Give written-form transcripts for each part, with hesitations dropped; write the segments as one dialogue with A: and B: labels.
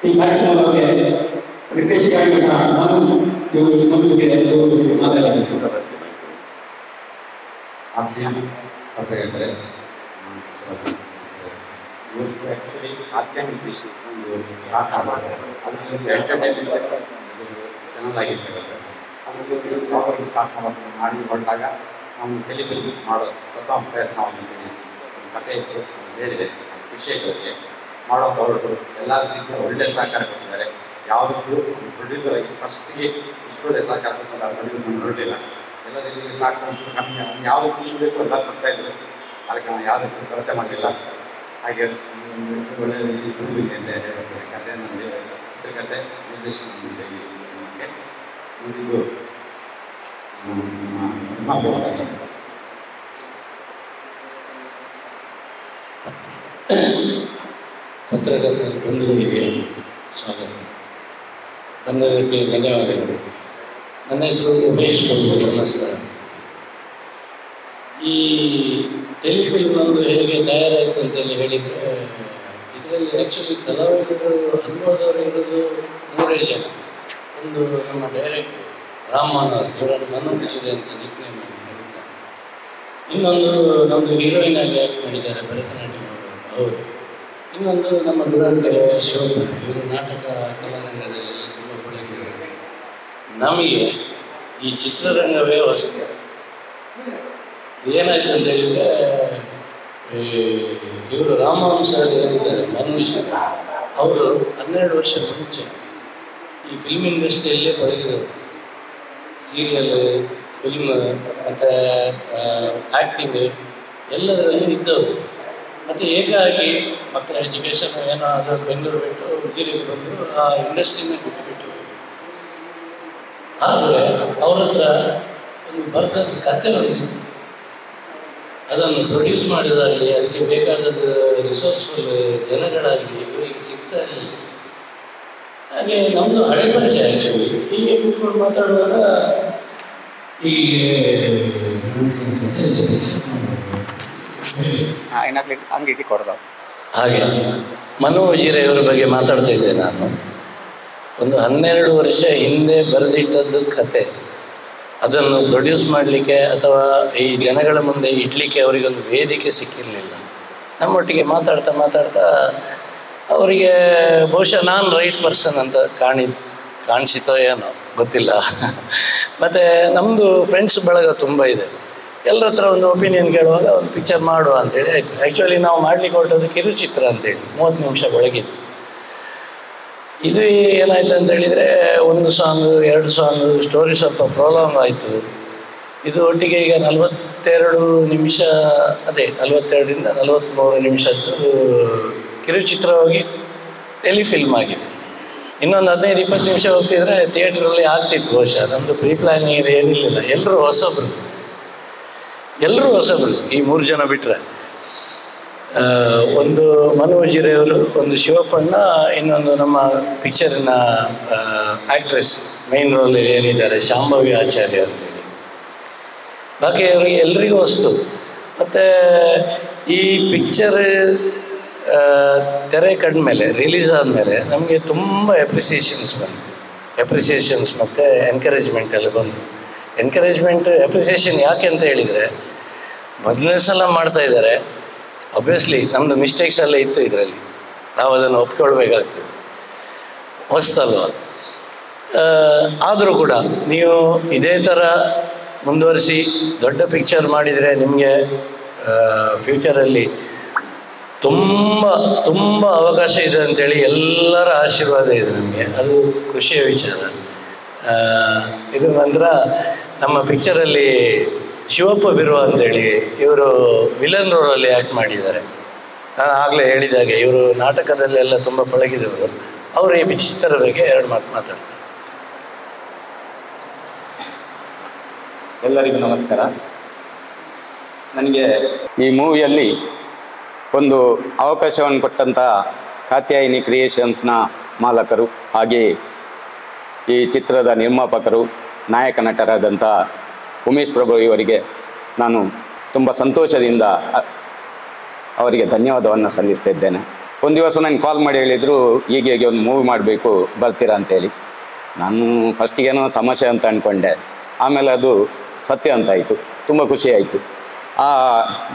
A: ಈ ಕಾರ್ಯಕ್ರಮದ ಬಗ್ಗೆ ನಿರ್ದೇಶಕರಾಗಿ ನಾನು ಮಾತಾಡಿದ್ದೇನೆ.
B: ಅಂತ ಹೇಳಿದ್ರೆ ಆ್ಯಕ್ಚುಲಿ ಆಧ್ಯಾತ್ಮಿಕ ವಿಷಯ ಅದರಲ್ಲಿ ಎಂಟರ್ಟೈನ್ಮೆಂಟ್ ಚೆನ್ನಾಗಿರ್ತದೆ. ಅದರಲ್ಲಿ ಪ್ರಾಪರ್ಲಿ ಸ್ಟಾರ್ಟ್ ಮಾಡಿ ಹೊರಟಾಗ ನಾವು ಟೆಲಿಫಿಲ್ಮ್ ಮಾಡೋ ಪ್ರಥಮ ಪ್ರಯತ್ನವನ್ನು ಕಥೆ ಇತ್ತು ಹೇಳಿದೆ ವಿಷಯಗಳಿಗೆ ಮಾಡೋ ಹೊರಟು ಎಲ್ಲ ರೀತಿಯ ಒಳ್ಳೆಯ ಸಹಕಾರ ಕೊಟ್ಟಿದ್ದಾರೆ. ಯಾವುದಕ್ಕೂ ಪ್ರೊಡ್ಯೂಸರ್ ಆಗಿ ಫಸ್ಟ್ಗೆ ಇಷ್ಟು ಒಳ್ಳೆಯ ಸಹಕಾರ ಕೊಟ್ಟಿದ್ದಾರೆ ಪ್ರೊಡ್ಯೂಸರ್ ನಾನು ಹೊರಟಿಲ್ಲ. ಎಲ್ಲರಿಗೆ ಸಾಕಷ್ಟು ಕಮ್ಮಿ ಯಾವುದಕ್ಕೆ ಏನು ಬೇಕು ಎಲ್ಲ ಕೊಡ್ತಾಯಿದ್ರು. ಅದಕ್ಕೆ ನಾನು ಯಾವುದಕ್ಕೂ ಕೊರತೆ ಮಾಡಲಿಲ್ಲ. ಹಾಗೆ ಒಳ್ಳೆಯ ರೀತಿ ತುಂಬಿದೆ ಅಂತ ಹೇಳ್ತಾರೆ. ಕಥೆ ನಮಗೆ ಚಿತ್ರಕಥೆ ನಿರ್ದೇಶನ ಮುಂದಿದ್ದು
C: ಪತ್ರಕರ್ತರ ಬಂಧುಗಳಿಗೆ ಸ್ವಾಗತ. ಬಂದದಕ್ಕೆ ಧನ್ಯವಾದಗಳು. ನನ್ನ ಹೆಸರು ಉಮೇಶ್ ಧರ್ಮಸ್ಥಳ. ಈ ಟೆಲಿಫಿಲ್ಮ್ ಒಂದು ಹೇಗೆ ತಯಾರಾಯಿತು ಅಂತೇಳಿ ಹೇಳಿದರೆ, ಇದರಲ್ಲಿ ಆ್ಯಕ್ಚುಲಿ ಕಲಾವಿದರು ಅನುಭವದವರು ಇರೋದು 3 ಜನ. ಒಂದು ನಮ್ಮ ಡೈರೆಕ್ಟರ್ ರಾಮನ್ ಅವರು, ಇವರನ್ನು ಮನೋರಂಜಿದೆ ಅಂತ ನಿಕ್ನೇಮ್ ಮಾಡಿದ್ದಾರೆ. ಇನ್ನೊಂದು ನಮ್ಮದು ಹೀರೋಯಿನ್ ಆಗಿ ಆ್ಯಕ್ಟ್ ಮಾಡಿದ್ದಾರೆ ಭರತನಾಟ್ಯ ಅವರು. ಇನ್ನೊಂದು ನಮ್ಮ ದುರಂತರು ಶಿವಪ್ಪ, ಇವರು ನಾಟಕ ಕಲಾರಂಗದಲ್ಲೆಲ್ಲ ತುಂಬ ಬೆಳಗಿದರು. ನಮಗೆ ಈ ಚಿತ್ರರಂಗವೇ ಹೊಸ್ತು. ಏನಾಯ್ತು ಅಂತ ಹೇಳಿದರೆ, ಇವರು ರಾಮನ್ ಸರ್ ಏನಿದ್ದಾರೆ ಮನೋಜ್, ಅವರು 12 ವರ್ಷ ಮುಂಚೆ ಈ ಫಿಲ್ಮ್ ಇಂಡಸ್ಟ್ರಿಯಲ್ಲೇ ಪಳಗಿರೋರು. ಸೀರಿಯಲ್, ಫಿಲ್ಮ್ ಮತ್ತು ಆ್ಯಕ್ಟಿಂಗ್ ಎಲ್ಲದರಲ್ಲೂ ಇದ್ದವರು. ಮತ್ತು ಏಕಾಗಿ ಮಕ್ಕಳ ಎಜುಕೇಷನ್ ಏನೋ ಅದು ಬೆಂಗಳೂರು ಬಿಟ್ಟು ಉಜಿರೆಗೆ ಬಂದರು, ಆ ಇಂಡಸ್ಟ್ರಿನೇ ಬಿಟ್ಟುಬಿಟ್ಟು. ಆದರೆ ಅವ್ರ ಹತ್ರ ಒಂದು ಬರ್ತದ ಕಥೆ ಒಂದಿತ್ತು, ಅದನ್ನು ಪ್ರೊಡ್ಯೂಸ್ ಮಾಡಿದಾಗಲಿ ಅದಕ್ಕೆ ಬೇಕಾದದ್ದು ರಿಸೋರ್ಸ್ಫುಲ್ ಜನಗಳಾಗಲಿ ಇವರಿಗೆ ಸಿಗ್ತಾ ಇರಲಿಲ್ಲ. ಹಾಗೆ ನಮ್ಮದು ಹಳೆ ಪರಿಚಯ. ಆ್ಯಕ್ಚುಲಿ ಹೀಗೆ ಕೂತ್ಕೊಂಡು ಮಾತಾಡುವಾಗ ಹಾಗೆ ಮನು ಉಜಿರೆಯವರ ಬಗ್ಗೆ ಮಾತಾಡ್ತಾ ಇದ್ದೆ ನಾನು. ಒಂದು 12 ವರ್ಷ ಹಿಂದೆ ಬರೆದಿಟ್ಟದ್ದು ಕತೆ, ಅದನ್ನು ಪ್ರೊಡ್ಯೂಸ್ ಮಾಡಲಿಕ್ಕೆ ಅಥವಾ ಈ ಜನಗಳ ಮುಂದೆ ಇಡಲಿಕ್ಕೆ ಅವರಿಗೊಂದು ವೇದಿಕೆ ಸಿಕ್ಕಿರಲಿಲ್ಲ. ನಮ್ಮೊಟ್ಟಿಗೆ ಮಾತಾಡ್ತಾ ಅವರಿಗೆ ಬಹುಶಃ ನಾನು ರೈಟ್ ಪರ್ಸನ್ ಅಂತ ಕಾಣಿಸಿತೋ ಏನೋ ಗೊತ್ತಿಲ್ಲ. ಮತ್ತು ನಮ್ಮದು ಫ್ರೆಂಡ್ಸ್ ಬಳಗ ತುಂಬ ಇದೆ. ಎಲ್ಲರ ಹತ್ರ ಒಂದು ಒಪಿನಿಯನ್ ಕೇಳುವಾಗ ಒಂದು ಪಿಕ್ಚರ್ ಮಾಡುವ ಅಂತೇಳಿ ಆಯಿತು. ಆ್ಯಕ್ಚುಲಿ ನಾವು ಮಾಡಲಿಕ್ಕೆ ಹೊರಟದ್ದು ಕಿರುಚಿತ್ರ ಅಂತೇಳಿ 30 ನಿಮಿಷ ಒಳಗಿತ್ತು. ಇದು ಏನಾಯ್ತು ಅಂತ ಹೇಳಿದರೆ, 1 ಸಾಂಗು 2 ಸಾಂಗು ಸ್ಟೋರಿ ಸ್ವಲ್ಪ ಪ್ರಾಬ್ಲಮ್ ಆಯಿತು. ಇದು ಒಟ್ಟಿಗೆ ಈಗ 42 ನಿಮಿಷ, ಅದೇ 42ರಿಂದ 43 ನಿಮಿಷದ್ದು ಕಿರುಚಿತ್ರ ಹೋಗಿ ಟೆಲಿಫಿಲ್ಮ್ ಆಗಿದೆ. ಇನ್ನೊಂದು 15-20 ನಿಮಿಷ ಹೋಗ್ತಿದ್ರೆ ಥಿಯೇಟ್ರಲ್ಲಿ ಆಗ್ತಿತ್ತು ಬಹುಶಃ. ನಮ್ಮದು ಪ್ರೀ ಪ್ಲ್ಯಾನಿಂಗ್ ಇದು ಏನಿರಲಿಲ್ಲ. ಎಲ್ಲರೂ ಹೊಸಬ್ರು ಈ 3 ಜನ ಬಿಟ್ಟರೆ. ಒಂದು ಮನು ಉಜಿರೆಯವರು, ಒಂದು ಶಿವಪ್ಪಣ್ಣ, ಇನ್ನೊಂದು ನಮ್ಮ ಪಿಕ್ಚರಿನ ಆ್ಯಕ್ಟ್ರೆಸ್ ಮೇನ್ ರೋಲ್ ಏನಿದ್ದಾರೆ ಶಾಂಭವಿ ಆಚಾರ್ಯ ಅಂತೇಳಿ. ಬಾಕಿ ಅವರಿಗೆ ಎಲ್ರಿಗೂ ಹೊಸ್ತು. ಮತ್ತು ಈ ಪಿಕ್ಚರ್ ತೆರೆ ಕಂಡ್ಮೇಲೆ, ರಿಲೀಸ್ ಆದಮೇಲೆ ನಮಗೆ ತುಂಬ ಎಪ್ರಿಸಿಯೇಷನ್ಸ್ ಮತ್ತು ಎನ್ಕರೇಜ್ಮೆಂಟ್ ಎಲ್ಲ ಬಂತು. ಅಪ್ರಿಸಿಯೇಷನ್ ಯಾಕೆ ಅಂತ ಹೇಳಿದರೆ, ಮೊದಲನೇ ಸಲ ಮಾಡ್ತಾ ಇದ್ದಾರೆ, ಅಬ್ವಿಯಸ್ಲಿ ನಮ್ಮದು ಮಿಸ್ಟೇಕ್ಸ್ ಎಲ್ಲ ಇತ್ತು ಇದರಲ್ಲಿ, ನಾವು ಅದನ್ನು ಒಪ್ಕೊಳ್ಬೇಕಾಗ್ತದೆ, ಹೊಸ್ತಲ್ವ. ಆದರೂ ಕೂಡ ನೀವು ಇದೇ ಥರ ಮುಂದುವರಿಸಿ ದೊಡ್ಡ ಪಿಕ್ಚರ್ ಮಾಡಿದರೆ ನಿಮಗೆ ಫ್ಯೂಚರಲ್ಲಿ ತುಂಬ ಅವಕಾಶ ಇದೆ ಅಂಥೇಳಿ ಎಲ್ಲರ ಆಶೀರ್ವಾದ ಇದೆ ನಮಗೆ. ಅದು ಖುಷಿಯ ವಿಚಾರ. ಇದು ನಂತರ ನಮ್ಮ ಪಿಕ್ಚರಲ್ಲಿ ಶಿವಪ್ಪ ಬಿರುವ ಅಂತೇಳಿ ಇವರು ವಿಲನ್ ರೋಲಲ್ಲಿ ಆ್ಯಕ್ಟ್ ಮಾಡಿದ್ದಾರೆ. ನಾನು ಆಗಲೇ ಹೇಳಿದಾಗೆ ಇವರು ನಾಟಕದಲ್ಲೆಲ್ಲ ತುಂಬ ಪಳಗಿದವರು. ಅವರು ಈ ಚಿತ್ರದ ಬಗ್ಗೆ 2 ಮಾತು ಮಾತಾಡ್ತಾರೆ.
D: ಎಲ್ಲರಿಗೂ ನಮಸ್ಕಾರ. ನನಗೆ ಈ ಮೂವಿಯಲ್ಲಿ ಒಂದು ಅವಕಾಶವನ್ನು ಕೊಟ್ಟಂಥ ಕಾತ್ಯಾಯಿನಿ ಕ್ರಿಯೇಷನ್ಸ್ನ ಮಾಲಕರು, ಹಾಗೆ ಈ ಚಿತ್ರದ ನಿರ್ಮಾಪಕರು, ನಾಯಕ ನಟರಾದಂಥ ಉಮೇಶ್ ಪ್ರಭು ಇವರಿಗೆ ನಾನು ತುಂಬ ಸಂತೋಷದಿಂದ ಅವರಿಗೆ ಧನ್ಯವಾದವನ್ನು ಸಲ್ಲಿಸ್ತಾ ಇದ್ದೇನೆ. ಒಂದು ದಿವಸ ನನಗೆ ಕಾಲ್ ಮಾಡಿ ಹೇಳಿದರು ಹೀಗೆ ಒಂದು ಮೂವಿ ಮಾಡಬೇಕು ಬರ್ತೀರಾ ಅಂತೇಳಿ. ನಾನು ಫಸ್ಟಿಗೇನೋ ತಮಾಷೆ ಅಂತ ಅಂದ್ಕೊಂಡೆ, ಆಮೇಲೆ ಅದು ಸತ್ಯ ಅಂತಾಯಿತು. ತುಂಬ ಖುಷಿ ಆಯಿತು.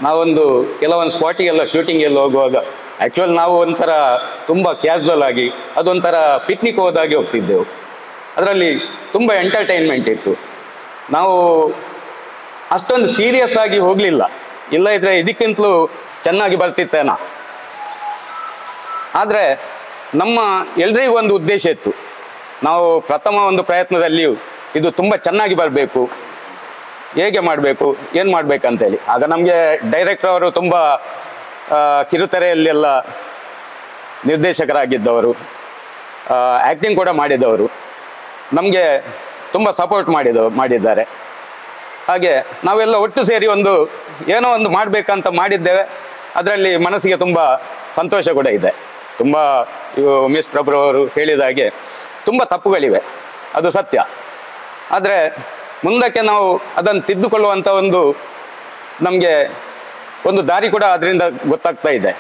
D: ನಾವೊಂದು ಕೆಲವೊಂದು ಸ್ಪಾಟಿಗೆಲ್ಲ ಶೂಟಿಂಗೆಲ್ಲ ಹೋಗುವಾಗ ಆ್ಯಕ್ಚುಲ್ ನಾವು ಒಂಥರ ತುಂಬ ಕ್ಯಾಶುವಲ್ ಆಗಿ ಅದೊಂಥರ ಪಿಕ್ನಿಕ್ ಹೋದಾಗೆ ಹೋಗ್ತಿದ್ದೆವು. ಅದರಲ್ಲಿ ತುಂಬ ಎಂಟರ್ಟೈನ್ಮೆಂಟ್ ಇತ್ತು. ನಾವು ಅಷ್ಟೊಂದು ಸೀರಿಯಸ್ ಆಗಿ ಹೋಗಲಿಲ್ಲ, ಇಲ್ಲ ಇದ್ರೆ ಇದಕ್ಕಿಂತಲೂ ಚೆನ್ನಾಗಿ ಬರ್ತಿತ್ತೇನೋ. ಆದರೆ ನಮ್ಮ ಎಲ್ರಿಗೂ ಒಂದು ಉದ್ದೇಶ ಇತ್ತು, ನಾವು ಪ್ರಥಮ ಒಂದು ಪ್ರಯತ್ನದಲ್ಲಿಯೂ ಇದು ತುಂಬ ಚೆನ್ನಾಗಿ ಬರಬೇಕು, ಹೇಗೆ ಮಾಡಬೇಕು, ಏನು ಮಾಡಬೇಕಂತೇಳಿ. ಆಗ ನಮಗೆ ಡೈರೆಕ್ಟರ್ ಅವರು ತುಂಬ ಕಿರುತೆರೆಯಲ್ಲೆಲ್ಲ ನಿರ್ದೇಶಕರಾಗಿದ್ದವರು, ಆ್ಯಕ್ಟಿಂಗ್ ಕೂಡ ಮಾಡಿದವರು, ನಮಗೆ ತುಂಬ ಸಪೋರ್ಟ್ ಮಾಡಿದ್ದಾರೆ. ಹಾಗೆ ನಾವೆಲ್ಲ ಒಟ್ಟು ಸೇರಿ ಏನೋ ಒಂದು ಮಾಡಬೇಕಂತ ಮಾಡಿದ್ದೇವೆ. ಅದರಲ್ಲಿ ಮನಸ್ಸಿಗೆ ತುಂಬ ಸಂತೋಷ ಕೂಡ ಇದೆ. ತುಂಬ ಉಮೇಶ್ ಪ್ರಭು ಅವರು ಹೇಳಿದ ಹಾಗೆ ತುಂಬ ತಪ್ಪುಗಳಿವೆ, ಅದು ಸತ್ಯ. ಆದರೆ ಮುಂದಕ್ಕೆ ನಾವು ಅದನ್ನು ತಿದ್ದುಕೊಳ್ಳುವಂಥ ನಮಗೆ ಒಂದು ದಾರಿ ಕೂಡ ಅದರಿಂದ ಗೊತ್ತಾಗ್ತಾ ಇದೆ.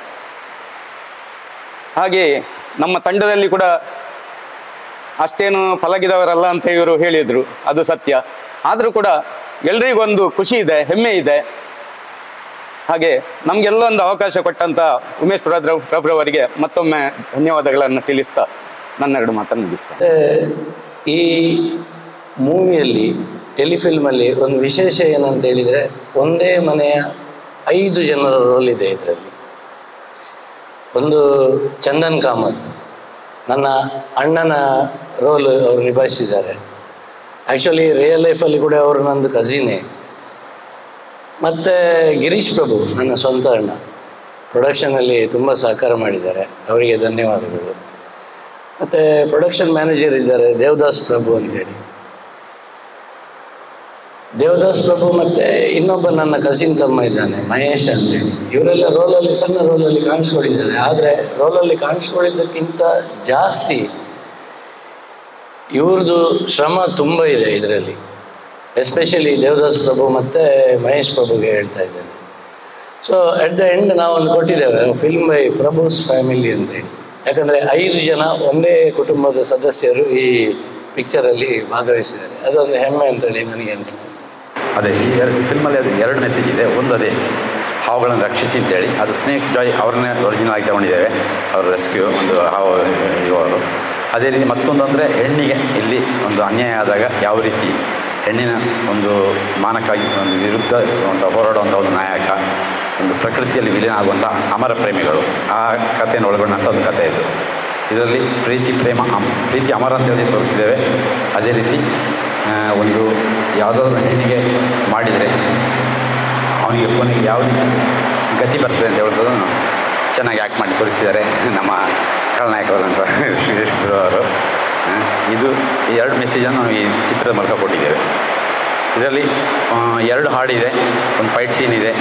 D: ಹಾಗೆ ನಮ್ಮ ತಂಡದಲ್ಲಿ ಕೂಡ ಅಷ್ಟೇನು ಫಲಗಿದವರಲ್ಲ ಅಂತ ಇವರು ಹೇಳಿದರು, ಅದು ಸತ್ಯ. ಆದರೂ ಕೂಡ ಎಲ್ರಿಗೊಂದು ಖುಷಿ ಇದೆ, ಹೆಮ್ಮೆ ಇದೆ. ಹಾಗೆ ನಮಗೆಲ್ಲ ಒಂದು ಅವಕಾಶ ಕೊಟ್ಟಂಥ ಉಮೇಶ್ ಪ್ರಭುರವರಿಗೆ ಮತ್ತೊಮ್ಮೆ ಧನ್ಯವಾದಗಳನ್ನು ತಿಳಿಸ್ತಾ ನನ್ನೆರಡು ಮಾತನ್ನು ಮುಗಿಸ್ತಾ.
C: ಈ ಮೂವಿಯಲ್ಲಿ ಟೆಲಿಫಿಲ್ಮಲ್ಲಿ ಒಂದು ವಿಶೇಷ ಏನಂತ ಹೇಳಿದರೆ, ಒಂದೇ ಮನೆಯ 5 ಜನರ ರೋಲ್ ಇದೆ ಇದರಲ್ಲಿ. ಒಂದು ಚಂದನ್ ಕಾಮತ್, ನನ್ನ ಅಣ್ಣನ ರೋಲ್ ಅವರು ನಿಭಾಯಿಸಿದ್ದಾರೆ. ಆ್ಯಕ್ಚುಲಿ ರಿಯಲ್ ಲೈಫಲ್ಲಿ ಕೂಡ ಅವರು ನಂದು ಕಸಿನೇ. ಮತ್ತು ಗಿರೀಶ್ ಪ್ರಭು, ನನ್ನ ಸ್ವಂತ ಅಣ್ಣ, ಪ್ರೊಡಕ್ಷನಲ್ಲಿ ತುಂಬ ಸಹಕಾರ ಮಾಡಿದ್ದಾರೆ, ಅವರಿಗೆ ಧನ್ಯವಾದಗಳು. ಮತ್ತು ಪ್ರೊಡಕ್ಷನ್ ಮ್ಯಾನೇಜರ್ ಇದ್ದಾರೆ ದೇವದಾಸ್ ಪ್ರಭು ಅಂತೇಳಿ. ದೇವದಾಸ್ ಪ್ರಭು ಮತ್ತು ಇನ್ನೊಬ್ಬ ನನ್ನ ಕಸಿನ್ ತಮ್ಮ ಇದ್ದಾನೆ ಮಹೇಶ್ ಅಂತೇಳಿ. ಇವರೆಲ್ಲ ರೋಲಲ್ಲಿ ಸಣ್ಣ ರೋಲಲ್ಲಿ ಕಾಣಿಸ್ಕೊಂಡಿದ್ದಾರೆ. ಆದರೆ ರೋಲಲ್ಲಿ ಕಾಣಿಸ್ಕೊಂಡಿದ್ದಕ್ಕಿಂತ ಜಾಸ್ತಿ ಇವ್ರದ್ದು ಶ್ರಮ ತುಂಬ ಇದೆ ಇದರಲ್ಲಿ. ಎಸ್ಪೆಷಲಿ ದೇವದಾಸ್ ಪ್ರಭು ಮತ್ತು ಮಹೇಶ್ ಪ್ರಭುಗೆ ಹೇಳ್ತಾ ಇದ್ದೇನೆ. ಸೊ ಎಟ್ ದ ಎಂಡ್ ನಾವೊಂದು ಕೊಟ್ಟಿದ್ದೇವೆ, ಫಿಲ್ಮ್ ಬೈ ಪ್ರಭುಸ್ ಫ್ಯಾಮಿಲಿ ಅಂತೇಳಿ. ಯಾಕಂದರೆ 5 ಜನ ಒಂದೇ ಕುಟುಂಬದ ಸದಸ್ಯರು ಈ ಪಿಕ್ಚರಲ್ಲಿ ಭಾಗವಹಿಸಿದ್ದಾರೆ. ಅದೊಂದು ಹೆಮ್ಮೆ ಅಂತೇಳಿ ನನಗೆ ಅನಿಸ್ತು.
B: ಅದೇ ಈ ಫಿಲ್ಮಲ್ಲಿ ಅದು 2 ಮೆಸೇಜ್ ಇದೆ. ಒಂದು ಅದೇ ಹಾವುಗಳನ್ನು ರಕ್ಷಿಸಿ ಅಂತೇಳಿ, ಅದು ಸ್ನೇಕ್ ಜಾಯ್ ಅವ್ರನ್ನೇ ಒರಿಜಿನಲ್ ಆಗಿ ತಗೊಂಡಿದ್ದೇವೆ, ಅವರು ರೆಸ್ಕ್ಯೂ ಒಂದು ಹಾವು ಇವರು. ಅದೇ ರೀತಿ ಮತ್ತೊಂದು ಅಂದರೆ ಹೆಣ್ಣಿಗೆ ಇಲ್ಲಿ ಒಂದು ಅನ್ಯಾಯ ಆದಾಗ ಯಾವ ರೀತಿ ಹೆಣ್ಣಿನ ಒಂದು ಮಾನಕ್ಕಾಗಿ ಒಂದು ವಿರುದ್ಧ ಹೋರಾಡುವಂಥ ಒಂದು ನಾಯಕ, ಒಂದು ಪ್ರಕೃತಿಯಲ್ಲಿ ವಿಲೀನ ಆಗುವಂಥ ಅಮರ ಪ್ರೇಮಿಗಳು, ಆ ಕಥೆಯನ್ನು ಒಳಗೊಂಡಂಥ ಒಂದು ಕಥೆ ಇದು. ಇದರಲ್ಲಿ ಪ್ರೀತಿ ಅಮರ ಅಂತೇಳಿ ತೋರಿಸಿದ್ದೇವೆ. ಅದೇ ರೀತಿ ಒಂದು ಯಾವುದಾದ್ರೂ ಹೆಣ್ಣಿಗೆ ಮಾಡಿದರೆ ಅವನಿಗೆ ಕೊನೆಗೆ ಯಾವ ರೀತಿ ಗತಿ ಬರ್ತದೆ ಅಂತ ಹೇಳೋದನ್ನು ಚೆನ್ನಾಗಿ ಆ್ಯಕ್ಟ್ ಮಾಡಿ ತೋರಿಸಿದ್ದಾರೆ ನಮ್ಮ ಖಳನಾಯಕರಾದಂಥ ಶ್ರೀರೇಶ್ ಅವರು. ಇದು 2 ಮೆಸೇಜನ್ನು ನಾವು ಈ ಚಿತ್ರದ ಮೂಲಕ ಕೊಟ್ಟಿದ್ದೇವೆ. ಇದರಲ್ಲಿ 2 ಹಾಡಿದೆ, ಒಂದು ಫೈಟ್ ಸೀನ್ ಇದೆ,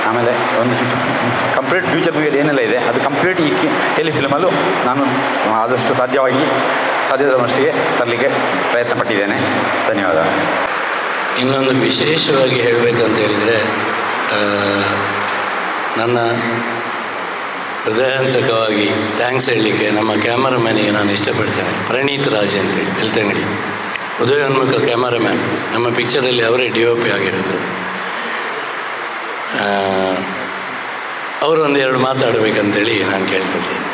B: ಆಮೇಲೆ ಒಂದು ಕಂಪ್ಲೀಟ್ ಫ್ಯೂಚರ್ ಮೂವಿಯಲ್ಲಿ ಏನೆಲ್ಲ ಇದೆ ಅದು ಕಂಪ್ಲೀಟ್ ಈ ಟೆಲಿಫಿಲ್ಮಲ್ಲೂ ನಾನು ಆದಷ್ಟು ಸಾಧ್ಯದಷ್ಟೇ ತರಲಿಕ್ಕೆ ಪ್ರಯತ್ನ ಪಟ್ಟಿದ್ದೇನೆ. ಧನ್ಯವಾದ.
C: ಇನ್ನೊಂದು ವಿಶೇಷವಾಗಿ ಹೇಳಬೇಕಂತ ಹೇಳಿದರೆ, ನನ್ನ ಹೃದಯಾಂತಕವಾಗಿ ಥ್ಯಾಂಕ್ಸ್ ಹೇಳಲಿಕ್ಕೆ ನಮ್ಮ ಕ್ಯಾಮರಾಮ್ಯಾನಿಗೆ ನಾನು ಇಷ್ಟಪಡ್ತೇನೆ. ಪ್ರಣೀತ್ ರಾಜ್ ಅಂತೇಳಿ ಬೆಳ್ತಂಗಡಿ, ಉದಯೋನ್ಮುಖ ಕ್ಯಾಮರಾಮ್ಯಾನ್. ನಮ್ಮ ಪಿಕ್ಚರಲ್ಲಿ ಅವರೇ DOP ಆಗಿರೋದು. ಅವರು 1-2 ಮಾತಾಡಬೇಕಂತೇಳಿ ನಾನು ಕೇಳ್ಕೊಳ್ತೀನಿ.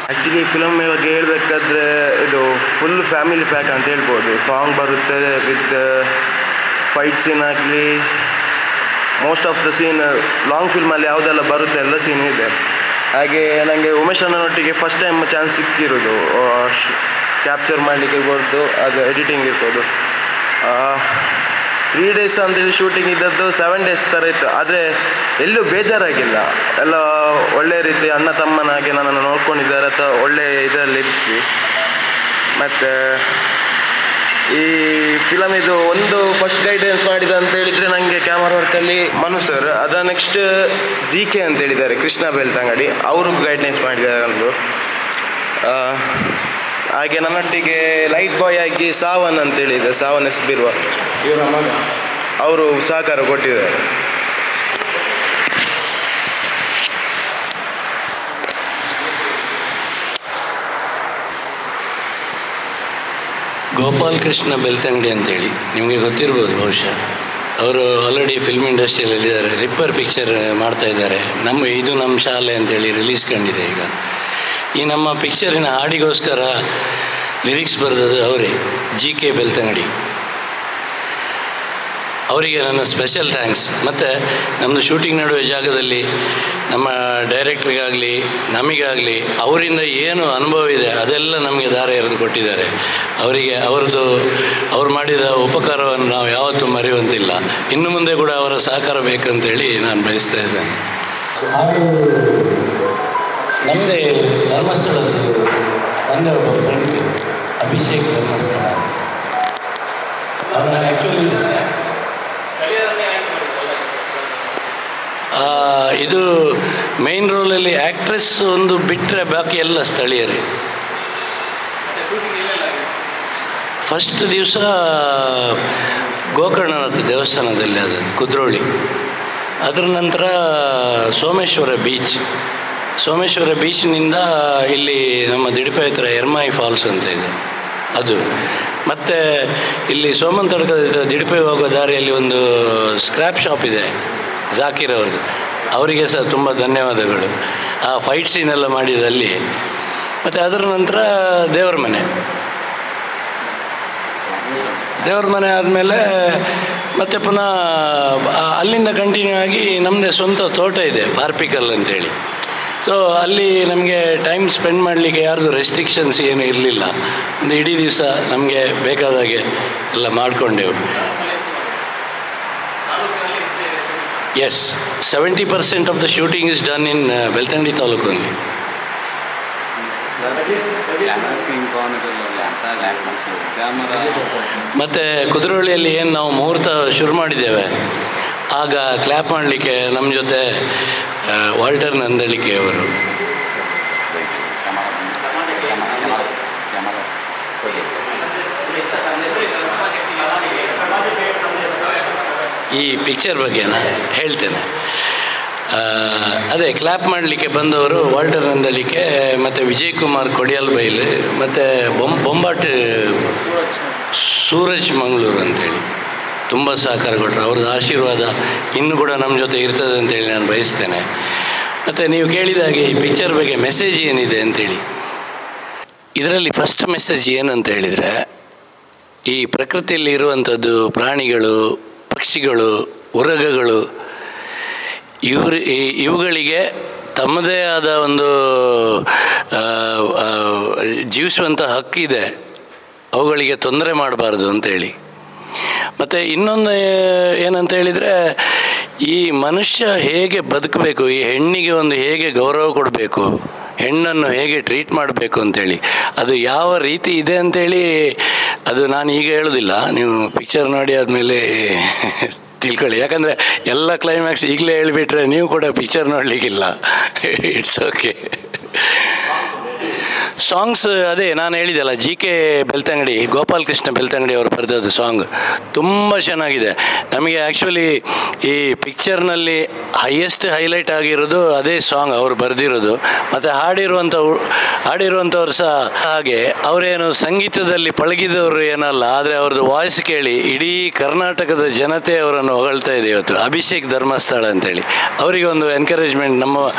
E: ಆ್ಯಕ್ಚುಲಿ ಫಿಲಮ್ ಬಗ್ಗೆ ಹೇಳಬೇಕಾದ್ರೆ ಇದು ಫುಲ್ ಫ್ಯಾಮಿಲಿ ಪ್ಯಾಕ್ ಅಂತ ಹೇಳ್ಬೋದು. ಸಾಂಗ್ ಬರುತ್ತೆ, ವಿತ್ ಫೈಟ್ ಸೀನ್ ಆಗಲಿ, most of the scene long ಫಿಲ್ಮಲ್ಲಿ ಯಾವುದೆಲ್ಲ ಬರುತ್ತೆ ಎಲ್ಲ ಸೀನ್ ಇದೆ. ಹಾಗೆ ನನಗೆ ಉಮೇಶ್ ಅಣ್ಣನೊಟ್ಟಿಗೆ ಫಸ್ಟ್ ಟೈಮ್ ಚಾನ್ಸ್ ಸಿಕ್ಕಿರೋದು, ಕ್ಯಾಪ್ಚರ್ ಮಾಡಲಿಕ್ಕೆ ಇರ್ಬೋದು, ಅದು ಎಡಿಟಿಂಗ್ ಇರ್ಬೋದು. 3 days ಅಂತೇಳಿ ಶೂಟಿಂಗ್ ಇದ್ದದ್ದು 7 days ಥರ ಇತ್ತು. ಆದರೆ ಎಲ್ಲೂ ಬೇಜಾರಾಗಿಲ್ಲ, ಎಲ್ಲ ಒಳ್ಳೆಯ ರೀತಿ ಅಣ್ಣ ತಮ್ಮನಾಗೆ ನನ್ನನ್ನು ನೋಡ್ಕೊಂಡಿದ್ದಾರೆ ಅಥವಾ ಒಳ್ಳೆಯ ಇದರಲ್ಲಿ ಇದ್ವಿ. ಮತ್ತು ಈ ಫಿಲಮ್ ಇದು ಒಂದು ಫಸ್ಟ್ ಗೈಡೆನ್ಸ್ ಮಾಡಿದ ಅಂತ ಹೇಳಿದರೆ ನನಗೆ ಕ್ಯಾಮರಾ ವರ್ಕಲ್ಲಿ ಮನು ಸರ್, ಅದ ನೆಕ್ಸ್ಟ್ GK ಅಂತ ಹೇಳಿದ್ದಾರೆ ಕೃಷ್ಣ ಬೆಳ್ತಂಗಡಿ, ಅವರು ಗೈಡ್ಲೈನ್ಸ್ ಮಾಡಿದ್ದಾರೆ ನನಗೂ. ಹಾಗೆ ನನ್ನೊಟ್ಟಿಗೆ ಲೈಟ್ ಬಾಯ್ ಆಗಿ ಸಾವನ್ ಅಂತೇಳಿದೆ, ಸಾವನ್ ಎಸ್ ಬಿರುವ ಇವರ ಮಗ, ಅವರು ಸಹಕಾರ ಕೊಟ್ಟಿದ್ದಾರೆ.
C: ಗೋಪಾಲ್ ಕೃಷ್ಣ ಬೆಳ್ತಂಗಡಿ ಅಂತೇಳಿ ನಿಮಗೆ ಗೊತ್ತಿರ್ಬೋದು ಬಹುಶಃ. ಅವರು ಆಲ್ರೆಡಿ ಫಿಲ್ಮ್ ಇಂಡಸ್ಟ್ರಿಯಲ್ಲಿದ್ದಾರೆ, ರಿಪ್ಪರ್ ಪಿಕ್ಚರ್ ಮಾಡ್ತಾಯಿದ್ದಾರೆ. ಇದು ನಮ್ಮ ಶಾಲೆ ಅಂತೇಳಿ ರಿಲೀಸ್ ಕಂಡಿದೆ ಈಗ. ಈ ನಮ್ಮ ಪಿಕ್ಚರಿನ ಹಾಡಿಗೋಸ್ಕರ ಲಿರಿಕ್ಸ್ ಬರೆದದ್ದು ಅವರೇ, GK ಬೆಳ್ತಂಗಡಿ. ಅವರಿಗೆ ನನ್ನ ಸ್ಪೆಷಲ್ ಥ್ಯಾಂಕ್ಸ್. ಮತ್ತು ನಮ್ಮದು ಶೂಟಿಂಗ್ ನಡುವೆ ಜಾಗದಲ್ಲಿ ನಮ್ಮ ಡೈರೆಕ್ಟ್ರಿಗಾಗಲಿ ನಮಗಾಗಲಿ ಅವರಿಂದ ಏನು ಅನುಭವ ಇದೆ ಅದೆಲ್ಲ ನಮಗೆ ದಾರಿ ಎರೆದು ಕೊಟ್ಟಿದ್ದಾರೆ. ಅವರಿಗೆ ಅವ್ರು ಮಾಡಿದ ಉಪಕಾರವನ್ನು ನಾವು ಯಾವತ್ತೂ ಮರೆಯುವಂತಿಲ್ಲ. ಇನ್ನು ಮುಂದೆ ಕೂಡ ಅವರ ಸಹಕಾರ ಬೇಕಂತೇಳಿ ನಾನು ಬಯಸ್ತಾ ಇದ್ದೇನೆ. ನಮ್ಮದೇ ಧರ್ಮಸ್ಥಳದ್ದು ನನ್ನದೇ ಒಬ್ಬ ಫ್ರೆಂಡ್ ಅಭಿಷೇಕ್ ಧರ್ಮಸ್ಥಳ. ಅವರ ಆ್ಯಕ್ಚುಲಿ ಇದು ಮೇನ್ ರೋಲಲ್ಲಿ ಆ್ಯಕ್ಟ್ರೆಸ್ ಒಂದು ಬಿಟ್ಟರೆ ಬಾಕಿ ಎಲ್ಲ ಸ್ಥಳೀಯರೇ. ಫಸ್ಟ್ ದಿವಸ ಗೋಕರ್ಣನಾಥ ದೇವಸ್ಥಾನದಲ್ಲಿ ಅದು ಕುದ್ರೋಳಿ. ಅದರ ನಂತರ ಸೋಮೇಶ್ವರ ಬೀಚ್ನಿಂದ ಇಲ್ಲಿ ನಮ್ಮ ದಿಡಿಪೆ ಹತ್ರ ಎರ್ಮಾಯಿ ಫಾಲ್ಸ್ ಅಂತ ಇದೆ ಅದು. ಮತ್ತು ಇಲ್ಲಿ ಸೋಮಂತಡ್ಕದ ದಿಡಿಪೆ ಹೋಗೋ ದಾರಿಯಲ್ಲಿ ಒಂದು ಸ್ಕ್ರ್ಯಾಪ್ ಶಾಪ್ ಇದೆ ಜಾಕೀರ್ ಅವ್ರದ್ದು, ಅವರಿಗೆ ಸಹ ತುಂಬ ಧನ್ಯವಾದಗಳು. ಆ ಫೈಟ್ ಸೀನೆಲ್ಲ ಮಾಡಿದಲ್ಲಿ. ಮತ್ತು ಅದರ ನಂತರ ದೇವರ ಮನೆ ಆದಮೇಲೆ ಮತ್ತೆ ಪುನಃ ಅಲ್ಲಿಂದ ಕಂಟಿನ್ಯೂ ಆಗಿ ನಮ್ಮದೇ ಸ್ವಂತ ತೋಟ ಇದೆ ಪಾರ್ಪಿಕಲ್ ಅಂತೇಳಿ. ಸೊ ಅಲ್ಲಿ ನಮಗೆ ಟೈಮ್ ಸ್ಪೆಂಡ್ ಮಾಡಲಿಕ್ಕೆ ಯಾರ್ದು ರೆಸ್ಟ್ರಿಕ್ಷನ್ಸ್ ಏನು ಇರಲಿಲ್ಲ. ಒಂದು ಇಡೀ ದಿವಸ ನಮಗೆ ಬೇಕಾದಾಗೆ ಎಲ್ಲ ಮಾಡಿಕೊಂಡೆವು. Yes, 70% of the shooting is done in Belthangady taluk only. ಮತ್ತು ಕುದ್ರೋಳಿಯಲ್ಲಿ ಏನು ನಾವು ಮುಹೂರ್ತ ಶುರು ಮಾಡಿದ್ದೇವೆ ಆಗ ಕ್ಲ್ಯಾಪ್ ಮಾಡಲಿಕ್ಕೆ ನಮ್ಮ ಜೊತೆ ವಾಲ್ಟರ್ ನಂದಳಿಕೆ ಅವರು. ಈ ಪಿಕ್ಚರ್ ಬಗ್ಗೆನಾ ಹೇಳ್ತೇನೆ. ಅದೇ ಕ್ಲ್ಯಾಪ್ ಮಾಡಲಿಕ್ಕೆ ಬಂದವರು ವಾಲ್ಟರ್ ನಂದಳಿಕೆ ಮತ್ತು ವಿಜಯ್ ಕುಮಾರ್ ಕೊಡಿಯಾಲ್ ಬೈಲ್ ಮತ್ತು ಬೊಂಬಾಟ್ ಸೂರಜ್ ಮಂಗಳೂರು ಅಂತೇಳಿ ತುಂಬ ಸಹಕಾರ ಕೊಟ್ಟರು. ಅವ್ರದ್ದು ಆಶೀರ್ವಾದ ಇನ್ನೂ ಕೂಡ ನಮ್ಮ ಜೊತೆ ಇರ್ತದೆ ಅಂತೇಳಿ ನಾನು ಬಯಸ್ತೇನೆ. ಮತ್ತು ನೀವು ಕೇಳಿದಾಗೆ ಈ ಪಿಕ್ಚರ್ ಬಗ್ಗೆ ಮೆಸೇಜ್ ಏನಿದೆ ಅಂತೇಳಿ, ಇದರಲ್ಲಿ ಫಸ್ಟ್ ಮೆಸೇಜ್ ಏನಂತ ಹೇಳಿದರೆ, ಈ ಪ್ರಕೃತಿಯಲ್ಲಿ ಇರುವಂಥದ್ದು ಪ್ರಾಣಿಗಳು, ಪಕ್ಷಿಗಳು, ಉರಗಗಳು, ಇವುಗಳಿಗೆ ತಮ್ಮದೇ ಆದ ಒಂದು ಜೀವಿಸುವಂಥ ಹಕ್ಕಿದೆ, ಅವುಗಳಿಗೆ ತೊಂದರೆ ಮಾಡಬಾರ್ದು ಅಂತೇಳಿ. ಮತ್ತು ಇನ್ನೊಂದು ಏನಂತ ಹೇಳಿದರೆ, ಈ ಮನುಷ್ಯ ಹೇಗೆ ಬದುಕಬೇಕು, ಈ ಹೆಣ್ಣಿಗೆ ಒಂದು ಹೇಗೆ ಗೌರವ ಕೊಡಬೇಕು, ಹೆಣ್ಣನ್ನು ಹೇಗೆ ಟ್ರೀಟ್ ಮಾಡಬೇಕು ಅಂಥೇಳಿ, ಅದು ಯಾವ ರೀತಿ ಇದೆ ಅಂಥೇಳಿ ಅದು ನಾನು ಈಗ ಹೇಳೋದಿಲ್ಲ, ನೀವು ಪಿಕ್ಚರ್ ನೋಡಿ ಆದಮೇಲೆ ತಿಳ್ಕೊಳ್ಳಿ. ಯಾಕಂದರೆ ಎಲ್ಲ ಕ್ಲೈಮ್ಯಾಕ್ಸ್ ಈಗಲೇ ಹೇಳಿಬಿಟ್ರೆ ನೀವು ಕೂಡ ಪಿಕ್ಚರ್ ನೋಡಲಿಕ್ಕಿಲ್ಲ. It's okay. ಸಾಂಗ್ಸ್ ಅದೇ ನಾನು ಹೇಳಿದೆಲ್ಲ, GK ಬೆಳ್ತಂಗಡಿ, ಗೋಪಾಲ್ ಕೃಷ್ಣ ಬೆಳ್ತಂಗಡಿ ಅವರು ಬರೆದದ್ದು ಸಾಂಗ್ ತುಂಬ ಚೆನ್ನಾಗಿದೆ. ನಮಗೆ ಆ್ಯಕ್ಚುಲಿ ಈ ಪಿಕ್ಚರ್ನಲ್ಲಿ ಹೈಯೆಸ್ಟ್ ಆಗಿರೋದು ಅದೇ ಸಾಂಗ್ ಅವರು ಬರೆದಿರೋದು. ಮತ್ತು ಹಾಡಿರುವಂಥವ್ರು ಸಹ ಹಾಗೆ, ಅವರೇನು ಸಂಗೀತದಲ್ಲಿ ಪಳಗಿದವರು ಏನಲ್ಲ, ಆದರೆ ಅವ್ರದ್ದು ವಾಯ್ಸ್ ಕೇಳಿ ಇಡೀ ಕರ್ನಾಟಕದ ಜನತೆ ಅವರನ್ನು ಹೊಗಳ್ತಾ ಇದೆ ಇವತ್ತು. ಅಭಿಷೇಕ್ ಧರ್ಮಸ್ಥಳ ಅಂತೇಳಿ ಅವರಿಗೆ ಒಂದು ಎನ್ಕರೇಜ್ಮೆಂಟ್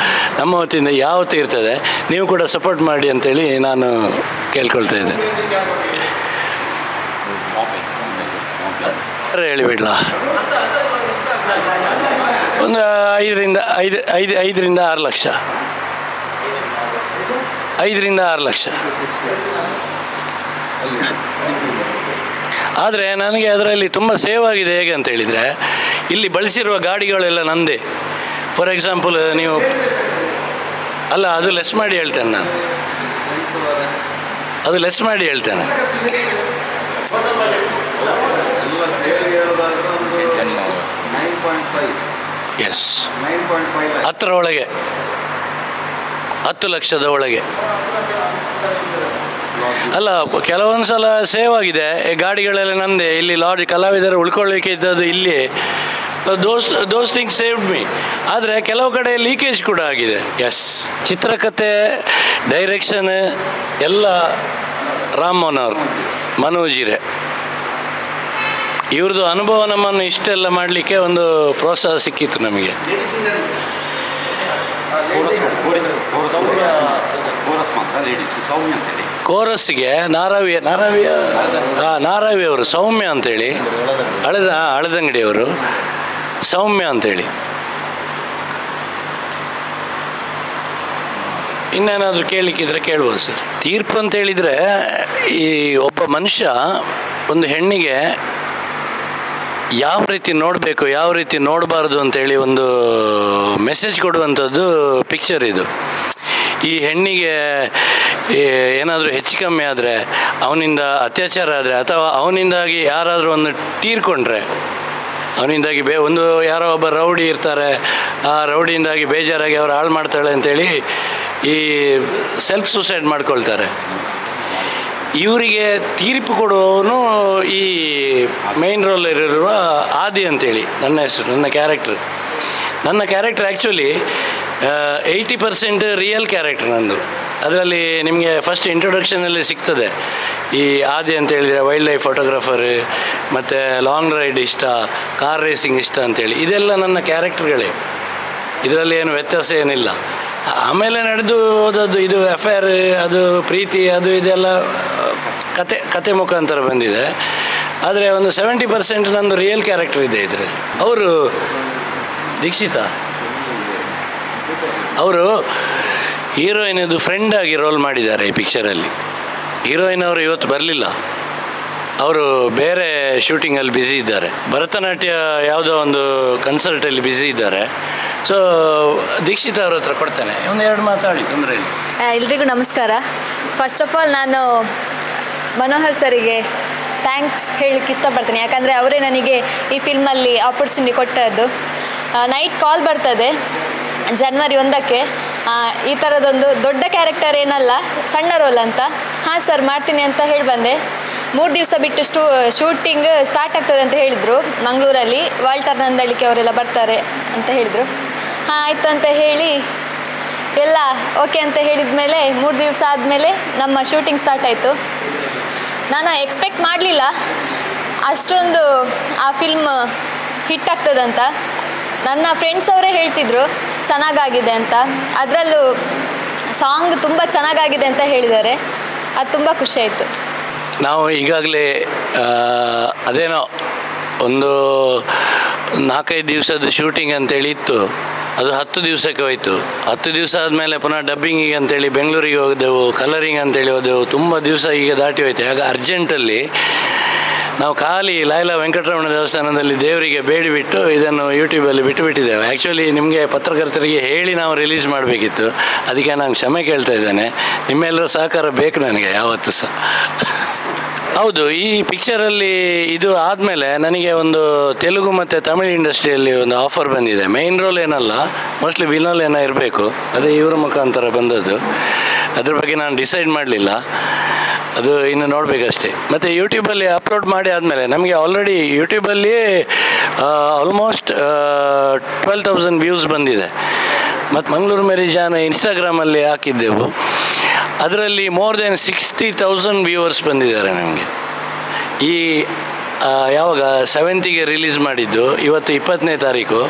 C: ನಮ್ಮ ವತಿಯಿಂದ ಯಾವತ್ತೂ ಇರ್ತದೆ. ನೀವು ಕೂಡ ಸಪೋರ್ಟ್ ಮಾಡಿ ಅಂತೇಳಿ ನಾನು ಕೇಳ್ಕೊಳ್ತಾ ಇದ್ದೆ. ಹೇಳಿಬಿಡ್ಲ, ಒಂದು 5ರಿಂದ 6 ಲಕ್ಷ. 5ರಿಂದ 6 ಲಕ್ಷ. ಆದರೆ ನನಗೆ ಅದರಲ್ಲಿ ತುಂಬ ಸೇವ್ ಆಗಿದೆ. ಹೇಗೆ ಅಂತ ಹೇಳಿದರೆ, ಇಲ್ಲಿ ಬಳಸಿರುವ ಗಾಡಿಗಳೆಲ್ಲ ನಂದೇ. ಫಾರ್ ಎಕ್ಸಾಂಪಲ್ ನೀವು ಅಲ್ಲ, ಅದು ಲೆಸ್ ಮಾಡಿ ಹೇಳ್ತೇನೆ ನಾನು, ಅದು ಲೆಸ್ ಮಾಡಿ ಹೇಳ್ತೇನೆ. ಎಸ್, 10 ಒಳಗೆ, 10 ಲಕ್ಷದ ಒಳಗೆ. ಅಲ್ಲ, ಕೆಲವೊಂದು ಸಲ ಸೇವ್ ಆಗಿದೆ, ಗಾಡಿಗಳೆಲ್ಲ ನಂದೆ. ಇಲ್ಲಿ ಲಾಡ್ಜ್ ಕಲಾವಿದರು ಉಳ್ಕೊಳ್ಳಿಕ್ಕೆ ಇದ್ದದ್ದು ಇಲ್ಲಿ, ದೋಸ್ ಥಿಂಗ್ಸ್ ಸೇವ್ಡ್ ಮೀ. ಆದರೆ ಕೆಲವು ಕಡೆ ಲೀಕೇಜ್ ಕೂಡ ಆಗಿದೆ. ಎಸ್, ಚಿತ್ರಕಥೆ, ಡೈರೆಕ್ಷನ್ ಎಲ್ಲ ರಾಮ್ ಮೋಹನ್ ಅವರು ಮನು ಉಜಿರೆ. ಇವ್ರದ್ದು ಅನುಭವ ನಮ್ಮನ್ನು ಇಷ್ಟೆಲ್ಲ ಮಾಡಲಿಕ್ಕೆ ಒಂದು ಪ್ರೋತ್ಸಾಹ ಸಿಕ್ಕಿತ್ತು ನಮಗೆ. ಕೋರಸ್ಸಿಗೆ ನಾರಾವಿ ಅವರು ಸೌಮ್ಯ ಅಂತೇಳಿ, ಹಳದಂಗಡಿಯವರು ಸೌಮ್ಯ ಅಂತೇಳಿ. ಇನ್ನೇನಾದರೂ ಕೇಳಲಿಕ್ಕಿದ್ರೆ ಕೇಳ್ಬೋದು ಸರ್. ತೀರ್ಪು ಅಂತ ಹೇಳಿದರೆ, ಈ ಒಬ್ಬ ಮನುಷ್ಯ ಒಂದು ಹೆಣ್ಣಿಗೆ ಯಾವ ರೀತಿ ನೋಡಬೇಕು, ಯಾವ ರೀತಿ ನೋಡಬಾರ್ದು ಅಂತೇಳಿ ಒಂದು ಮೆಸೇಜ್ ಕೊಡುವಂಥದ್ದು ಪಿಕ್ಚರ್ ಇದು. ಈ ಹೆಣ್ಣಿಗೆ ಏನಾದರೂ ಹೆಚ್ಚು ಕಮ್ಮಿ ಆದರೆ, ಅವನಿಂದ ಅತ್ಯಾಚಾರ ಆದರೆ, ಅಥವಾ ಅವನಿಂದಾಗಿ ಯಾರಾದರೂ ಒಂದು ತೀರ್ಕೊಂಡ್ರೆ, ಅವನಿಂದಾಗಿ ಒಂದು ಯಾರೋ ಒಬ್ಬ ರೌಡಿ ಇರ್ತಾರೆ, ಆ ರೌಡಿಯಿಂದಾಗಿ ಬೇಜಾರಾಗಿ ಅವ್ರು ಹಾಳು ಮಾಡ್ತಾಳೆ ಅಂಥೇಳಿ ಈ ಸೆಲ್ಫ್ ಸೂಸೈಡ್ ಮಾಡ್ಕೊಳ್ತಾರೆ. ಇವರಿಗೆ ತೀರ್ಪು ಕೊಡುವವನು ಈ ಮೇನ್ ರೋಲಲ್ಲಿರುವ ಆದಿ ಅಂತೇಳಿ ನನ್ನ ಹೆಸರು, ನನ್ನ ಕ್ಯಾರೆಕ್ಟರ್ ಆ್ಯಕ್ಚುಲಿ 80% ರಿಯಲ್ ಕ್ಯಾರೆಕ್ಟರ್ ನಂದು. ಅದರಲ್ಲಿ ನಿಮಗೆ ಫಸ್ಟ್ ಇಂಟ್ರೊಡಕ್ಷನಲ್ಲಿ ಸಿಗ್ತದೆ. ಈ ಆದಿ ಅಂತ ಹೇಳಿದರೆ ವೈಲ್ಡ್ ಲೈಫ್ ಫೋಟೋಗ್ರಾಫರ್, ಮತ್ತು ಲಾಂಗ್ ರೈಡ್ ಇಷ್ಟ, ಕಾರ್ ರೇಸಿಂಗ್ ಇಷ್ಟ ಅಂತೇಳಿ, ಇದೆಲ್ಲ ನನ್ನ ಕ್ಯಾರೆಕ್ಟರ್ಗಳೇ, ಇದರಲ್ಲಿ ಏನು ವ್ಯತ್ಯಾಸ ಏನಿಲ್ಲ. ಆಮೇಲೆ ನಡೆದು ಹೋದದ್ದು ಇದು ಅಫೇರ್, ಅದು ಪ್ರೀತಿ, ಅದು ಇದೆಲ್ಲ ಕತೆ ಮುಖಾಂತರ ಬಂದಿದೆ. ಆದರೆ ಒಂದು 70% ನಂದು ರಿಯಲ್ ಕ್ಯಾರೆಕ್ಟರ್ ಇದೆ ಇದರಲ್ಲಿ. ಅವರು ದೀಕ್ಷಿತಾ ಅವರು ಹೀರೋಯಿನದು ಫ್ರೆಂಡಾಗಿ ರೋಲ್ ಮಾಡಿದ್ದಾರೆ ಈ ಪಿಕ್ಚರಲ್ಲಿ. ಹೀರೋಯಿನ್ ಅವರು ಇವತ್ತು ಬರಲಿಲ್ಲ, ಅವರು ಬೇರೆ ಶೂಟಿಂಗಲ್ಲಿ ಬ್ಯುಸಿ ಇದ್ದಾರೆ, ಭರತನಾಟ್ಯ ಯಾವುದೋ ಒಂದು ಕನ್ಸರ್ಟಲ್ಲಿ ಬ್ಯುಸಿ ಇದ್ದಾರೆ. ಸೊ ದೀಕ್ಷಿತಾ ಅವ್ರ ಹತ್ರ ಕೊಡ್ತೇನೆ, ಒಂದೆರಡು ಮಾತಾಡಿ, ತೊಂದರೆ ಇಲ್ಲ.
F: ಎಲ್ರಿಗೂ ನಮಸ್ಕಾರ. ಫಸ್ಟ್ ಆಫ್ ಆಲ್ ನಾನು ಮನೋಹರ್ ಸರಿಗೆ ಥ್ಯಾಂಕ್ಸ್ ಹೇಳಲಿಕ್ಕೆ ಇಷ್ಟಪಡ್ತೀನಿ. ಯಾಕಂದರೆ ಅವರೇ ನನಗೆ ಈ ಫಿಲ್ಮಲ್ಲಿ ಆಪರ್ಚುನಿಟಿ ಕೊಟ್ಟದ್ದು. ನೈಟ್ ಕಾಲ್ ಬರ್ತದೆ ಜನವರಿ 1ಕ್ಕೆ, ಈ ಥರದೊಂದು ದೊಡ್ಡ ಕ್ಯಾರೆಕ್ಟರ್ ಏನಲ್ಲ, ಸಣ್ಣ ರೋಲ್ ಅಂತ. ಹಾಂ ಸರ್ ಮಾಡ್ತೀನಿ ಅಂತ ಹೇಳಿ ಬಂದೆ. 3 ದಿವಸ ಬಿಟ್ಟು ಶೂಟಿಂಗ್ ಸ್ಟಾರ್ಟ್ ಆಗ್ತದೆ ಅಂತ ಹೇಳಿದರು ಮಂಗಳೂರಲ್ಲಿ. ವಾಲ್ಟರ್ ನಂದಳಿಕೆ ಅವರೆಲ್ಲ ಬರ್ತಾರೆ ಅಂತ ಹೇಳಿದರು. ಹಾಂ ಆಯಿತು ಅಂತ ಹೇಳಿ ಎಲ್ಲ ಓಕೆ ಅಂತ ಹೇಳಿದ ಮೇಲೆ 3 ದಿವಸ ಆದಮೇಲೆ ನಮ್ಮ ಶೂಟಿಂಗ್ ಸ್ಟಾರ್ಟ್ ಆಯಿತು. ನಾನು ಎಕ್ಸ್ಪೆಕ್ಟ್ ಮಾಡಲಿಲ್ಲ ಅಷ್ಟೊಂದು ಆ ಫಿಲ್ಮ್ ಹಿಟ್ ಆಗ್ತದಂತ. ನನ್ನ ಫ್ರೆಂಡ್ಸ್ ಅವರೇ ಹೇಳ್ತಿದ್ರು ಚೆನ್ನಾಗಾಗಿದೆ ಅಂತ. ಅದರಲ್ಲೂ ಸಾಂಗ್ ತುಂಬ ಚೆನ್ನಾಗಾಗಿದೆ ಅಂತ ಹೇಳಿದ್ದಾರೆ. ಅದು ತುಂಬ ಖುಷಿಯಾಯಿತು.
C: ನಾವು ಈಗಾಗಲೇ ಅದೇನೋ ಒಂದು 4-5 ದಿವಸದ ಶೂಟಿಂಗ್ ಅಂತೇಳಿ ಇತ್ತು, ಅದು 10 ದಿವಸಕ್ಕೆ ಹೋಯಿತು. 10 ದಿವಸ ಆದಮೇಲೆ ಪುನಃ ಡಬ್ಬಿಂಗಿಗೆ ಅಂತೇಳಿ ಬೆಂಗಳೂರಿಗೆ ಹೋದೆವು, ಕಲರಿಂಗ್ ಅಂತೇಳಿ ಹೋದೆವು. ತುಂಬ ದಿವಸ ಈಗ ದಾಟಿ ಹೋಯ್ತು. ಆಗ ಅರ್ಜೆಂಟಲ್ಲಿ ನಾವು ಖಾಲಿ ಲಾಯ್ಲಾ ವೆಂಕಟರಮಣ ದೇವಸ್ಥಾನದಲ್ಲಿ ದೇವರಿಗೆ ಬೇಡಿಬಿಟ್ಟು ಇದನ್ನು ಯೂಟ್ಯೂಬಲ್ಲಿ ಬಿಟ್ಟುಬಿಟ್ಟಿದ್ದೇವೆ. ಆ್ಯಕ್ಚುಲಿ ನಿಮಗೆ ಪತ್ರಕರ್ತರಿಗೆ ಹೇಳಿ ನಾವು ರಿಲೀಸ್ ಮಾಡಬೇಕಿತ್ತು, ಅದಕ್ಕೆ ನಾನು ಕ್ಷಮೆ ಕೇಳ್ತಾ ಇದ್ದೇನೆ. ನಿಮ್ಮೆಲ್ಲರ ಸಹಕಾರ ಬೇಕು ನನಗೆ ಯಾವತ್ತೂ ಸಹ. ಹೌದು, ಈ ಪಿಕ್ಚರಲ್ಲಿ ಇದು ಆದಮೇಲೆ ನನಗೆ ಒಂದು ತೆಲುಗು ಮತ್ತು ತಮಿಳು ಇಂಡಸ್ಟ್ರಿಯಲ್ಲಿ ಒಂದು ಆಫರ್ ಬಂದಿದೆ. ಮೇಯ್ನ್ ರೋಲ್ ಏನಲ್ಲ, ಮೋಸ್ಟ್ಲಿ ವಿನೋಲ್ ಏನೋ ಇರಬೇಕು, ಅದೇ ಇವರ ಮುಖಾಂತರ ಬಂದದ್ದು. ಅದ್ರ ಬಗ್ಗೆ ನಾನು ಡಿಸೈಡ್ ಮಾಡಲಿಲ್ಲ, ಅದು ಇನ್ನು ನೋಡಬೇಕಷ್ಟೇ. ಮತ್ತು ಯೂಟ್ಯೂಬಲ್ಲಿ ಅಪ್ಲೋಡ್ ಮಾಡಿ ಆದಮೇಲೆ ನಮಗೆ ಆಲ್ರೆಡಿ ಯೂಟ್ಯೂಬಲ್ಲಿ ಆಲ್ಮೋಸ್ಟ್ 12,000 ವ್ಯೂಸ್ ಬಂದಿದೆ. ಮತ್ತು ಮಂಗಳೂರು ಮೇರಿ ಜಾನ್ ಇನ್ಸ್ಟಾಗ್ರಾಮಲ್ಲಿ ಹಾಕಿದ್ದೆವು, ಅದರಲ್ಲಿ ಮೋರ್ ದೆನ್ 60,000 ವ್ಯೂವರ್ಸ್ ಬಂದಿದ್ದಾರೆ ನಮಗೆ. ಈ ಯಾವಾಗ 7th ರಿಲೀಸ್ ಮಾಡಿದ್ದು, ಇವತ್ತು 20ನೇ ತಾರೀಕು,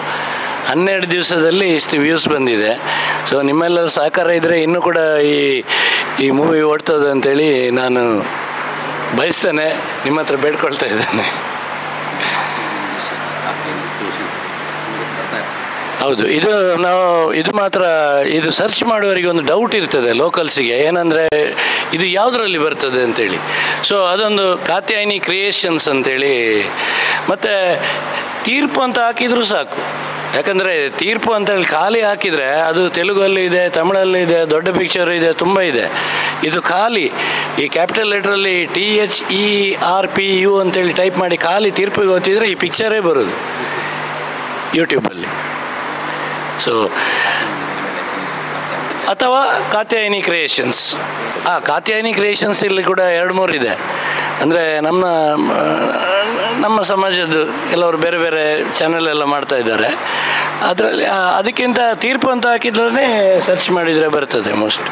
C: 12 ದಿವಸದಲ್ಲಿ ಇಷ್ಟು ವ್ಯೂಸ್ ಬಂದಿದೆ. ಸೊ ನಿಮ್ಮೆಲ್ಲರ ಸಹಕಾರ ಇದ್ದರೆ ಇನ್ನೂ ಕೂಡ ಈ ಮೂವಿ ಓಡ್ತದೆ ಅಂತೇಳಿ ನಾನು ಬಯಸ್ತೇನೆ, ನಿಮ್ಮ ಹತ್ರ ಬೇಡ್ಕೊಳ್ತಾ ಇದ್ದೇನೆ. ಹೌದು, ಇದು ಮಾತ್ರ ಇದು ಸರ್ಚ್ ಮಾಡುವವರಿಗೆ ಒಂದು ಡೌಟ್ ಇರ್ತದೆ ಲೋಕಲ್ಸಿಗೆ, ಏನಂದರೆ ಇದು ಯಾವುದರಲ್ಲಿ ಬರ್ತದೆ ಅಂತೇಳಿ. ಸೊ ಅದೊಂದು ಕಾತ್ಯಾಯಿನಿ ಕ್ರಿಯೇಷನ್ಸ್ ಅಂತೇಳಿ, ಮತ್ತು ತೀರ್ಪು ಅಂತ ಹಾಕಿದರೂ ಸಾಕು. ಯಾಕಂದರೆ ತೀರ್ಪು ಅಂತೇಳಿ ಖಾಲಿ ಹಾಕಿದರೆ ಅದು ತೆಲುಗಲ್ಲಿ ಇದೆ, ತಮಿಳಲ್ಲಿ ಇದೆ, ದೊಡ್ಡ ಪಿಕ್ಚರ್ ಇದೆ, ತುಂಬ ಇದೆ. ಇದು ಖಾಲಿ ಈ ಕ್ಯಾಪಿಟಲ್ ಲೆಟ್ರಲ್ಲಿ THERPU ಅಂತೇಳಿ ಟೈಪ್ ಮಾಡಿ ಖಾಲಿ ತೀರ್ಪಿಗೆ ಓದ್ತಿದ್ರೆ ಈ ಪಿಕ್ಚರೇ ಬರೋದು ಯೂಟ್ಯೂಬಲ್ಲಿ. ಸೊ ಅಥವಾ ಕಾತ್ಯಾಯಿನಿ ಕ್ರಿಯೇಷನ್ಸ್. ಕಾತ್ಯಾಯಿನಿ ಕ್ರಿಯೇಷನ್ಸ್ ಇಲ್ಲಿ ಕೂಡ 2-3 ಇದೆ. ಅಂದರೆ ನಮ್ಮ ಸಮಾಜದ್ದು ಕೆಲವರು ಬೇರೆ ಬೇರೆ ಚಾನೆಲ್ ಎಲ್ಲ ಮಾಡ್ತಾ ಇದ್ದಾರೆ. ಅದರಲ್ಲಿ ಅದಕ್ಕಿಂತ ತೀರ್ಪು ಅಂತ ಹಾಕಿದ್ರೇ ಸರ್ಚ್ ಮಾಡಿದರೆ ಬರ್ತದೆ ಮೋಸ್ಟ್.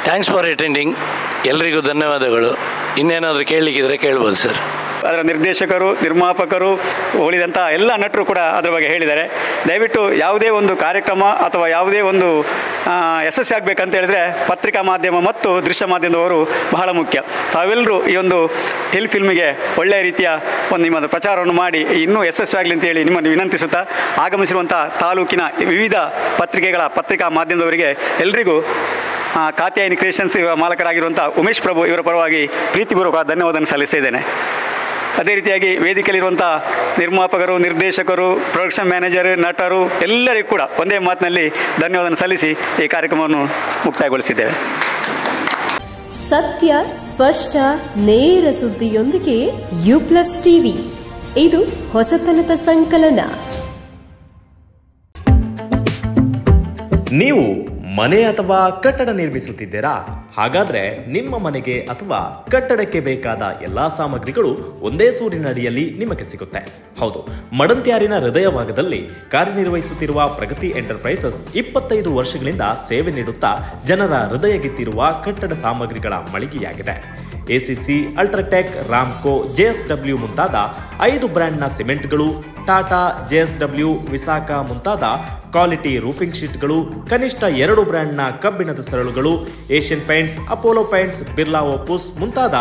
C: Thanks for attending. ಎಲ್ರಿಗೂ ಧನ್ಯವಾದಗಳು. ಇನ್ನೇನಾದರೂ ಕೇಳಲಿಕ್ಕಿದ್ರೆ ಕೇಳ್ಬೋದು ಸರ್.
A: ಅದರ ನಿರ್ದೇಶಕರು, ನಿರ್ಮಾಪಕರು, ಉಳಿದಂಥ ಎಲ್ಲ ನಟರು ಕೂಡ ಅದರ ಬಗ್ಗೆ ಹೇಳಿದ್ದಾರೆ. ದಯವಿಟ್ಟು ಯಾವುದೇ ಒಂದು ಕಾರ್ಯಕ್ರಮ ಅಥವಾ ಯಾವುದೇ ಒಂದು ಯಶಸ್ವಿ ಆಗಬೇಕಂತ ಹೇಳಿದ್ರೆ ಪತ್ರಿಕಾ ಮಾಧ್ಯಮ ಮತ್ತು ದೃಶ್ಯ ಮಾಧ್ಯಮದವರು ಬಹಳ ಮುಖ್ಯ. ತಾವೆಲ್ಲರೂ ಈ ಒಂದು ಫಿಲ್ಮಿಗೆ ಒಳ್ಳೆಯ ರೀತಿಯ ಒಂದು ನಿಮ್ಮ ಪ್ರಚಾರವನ್ನು ಮಾಡಿ ಇನ್ನೂ ಯಶಸ್ವಿ ಆಗಲಿ ಅಂತೇಳಿ ನಿಮ್ಮನ್ನು ವಿನಂತಿಸುತ್ತಾ, ಆಗಮಿಸಿರುವಂಥ ತಾಲೂಕಿನ ವಿವಿಧ ಪತ್ರಿಕಾ ಮಾಧ್ಯಮದವರಿಗೆ ಎಲ್ರಿಗೂ ಕಾತ್ಯಾಯಿನಿ ಕ್ರಿಯೇಷನ್ಸ್ ಮಾಲಕರಾಗಿರುವಂಥ ಉಮೇಶ್ ಪ್ರಭು ಇವರ ಪರವಾಗಿ ಪ್ರೀತಿಪೂರ್ವಕ ಧನ್ಯವಾದವನ್ನು ಸಲ್ಲಿಸ್ತಿದ್ದೇನೆ. ಅದೇ ರೀತಿಯಾಗಿ ವೇದಿಕೆಯಲ್ಲಿರುವಂಥ ನಿರ್ಮಾಪಕರು, ನಿರ್ದೇಶಕರು, ಪ್ರೊಡಕ್ಷನ್ ಮ್ಯಾನೇಜರ್, ನಟರು ಎಲ್ಲರಿಗೂ ಕೂಡ ಒಂದೇ ಮಾತಿನಲ್ಲಿ ಧನ್ಯವಾದ ಸಲ್ಲಿಸಿ ಈ ಕಾರ್ಯಕ್ರಮವನ್ನು ಮುಕ್ತಾಯಗೊಳಿಸಿದ್ದೇವೆ.
G: ಸತ್ಯ, ಸ್ಪಷ್ಟ, ನೇರ ಸುದ್ದಿಯೊಂದಿಗೆ U+ TV. ಇದು ಹೊಸತನದ ಸಂಕಲನ.
H: ನೀವು ಮನೆ ಅಥವಾ ಕಟ್ಟಡ ನಿರ್ಮಿಸುತ್ತಿದ್ದೀರಾ? ಹಾಗಾದ್ರೆ ನಿಮ್ಮ ಮನೆಗೆ ಅಥವಾ ಕಟ್ಟಡಕ್ಕೆ ಬೇಕಾದ ಎಲ್ಲಾ ಸಾಮಗ್ರಿಗಳು ಒಂದೇ ಸೂರಿನಡಿಯಲ್ಲಿ ನಿಮಗೆ ಸಿಗುತ್ತೆ. ಹೌದು, ಮಡಂತ್ಯಾರಿನ ಹೃದಯ ಭಾಗದಲ್ಲಿ ಕಾರ್ಯನಿರ್ವಹಿಸುತ್ತಿರುವ ಪ್ರಗತಿ ಎಂಟರ್ಪ್ರೈಸಸ್ 25 ವರ್ಷಗಳಿಂದ ಸೇವೆ ನೀಡುತ್ತಾ ಜನರ ಹೃದಯ ಗೆದ್ದಿರುವ ಕಟ್ಟಡ ಸಾಮಗ್ರಿಗಳ ಮಳಿಗೆಯಾಗಿದೆ. ACC, ಅಲ್ಟ್ರಾಟೆಕ್, ರಾಮ್ಕೋ, JSW ಮುಂತಾದ 5 ಬ್ರ್ಯಾಂಡ್ನ ಸಿಮೆಂಟ್ಗಳು, ಟಾಟಾ, JSW, ವಿಸಾಕ ಮುಂತಾದ ಕ್ವಾಲಿಟಿ ರೂಫಿಂಗ್ ಶೀಟ್ಗಳು, ಕನಿಷ್ಠ 2 ಬ್ರ್ಯಾಂಡ್ನ ಕಬ್ಬಿಣದ ಸರಳುಗಳು, Asian Paints, Apollo Paints, Birla Opus ಮುಂತಾದ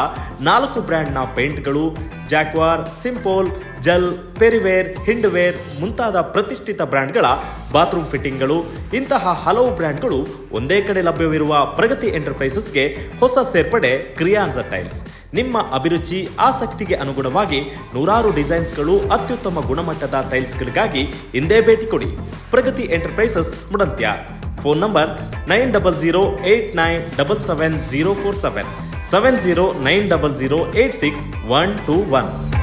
H: 4 ಬ್ರ್ಯಾಂಡ್ನ ಪೇಂಟ್ಗಳು, ಜಾಕ್ವಾರ್, ಸಿಂಪೋಲ್, ಜಲ್, ಪೆರಿವೇರ್, ಹಿಂಡ್ವೇರ್ ಮುಂತಾದ ಪ್ರತಿಷ್ಠಿತ ಬ್ರ್ಯಾಂಡ್ಗಳ ಬಾತ್ರೂಮ್ ಫಿಟ್ಟಿಂಗ್ಗಳು, ಇಂತಹ ಹಲವು ಬ್ರ್ಯಾಂಡ್ಗಳು ಒಂದೇ ಕಡೆ ಲಭ್ಯವಿರುವ ಪ್ರಗತಿ ಎಂಟರ್ಪ್ರೈಸಸ್ಗೆ ಹೊಸ ಸೇರ್ಪಡೆ ಕ್ರಿಯಾನ್ಸ ಟೈಲ್ಸ್. ನಿಮ್ಮ ಅಭಿರುಚಿ, ಆಸಕ್ತಿಗೆ ಅನುಗುಣವಾಗಿ 100 ಡಿಸೈನ್ಸ್ಗಳು, ಅತ್ಯುತ್ತಮ ಗುಣಮಟ್ಟದ ಟೈಲ್ಸ್ಗಳಿಗಾಗಿ ಹಿಂದೆ ಭೇಟಿ ಕೊಡಿ. Pragati enterprises, Mudanthyar. Phone number 9008977047, 7090086121.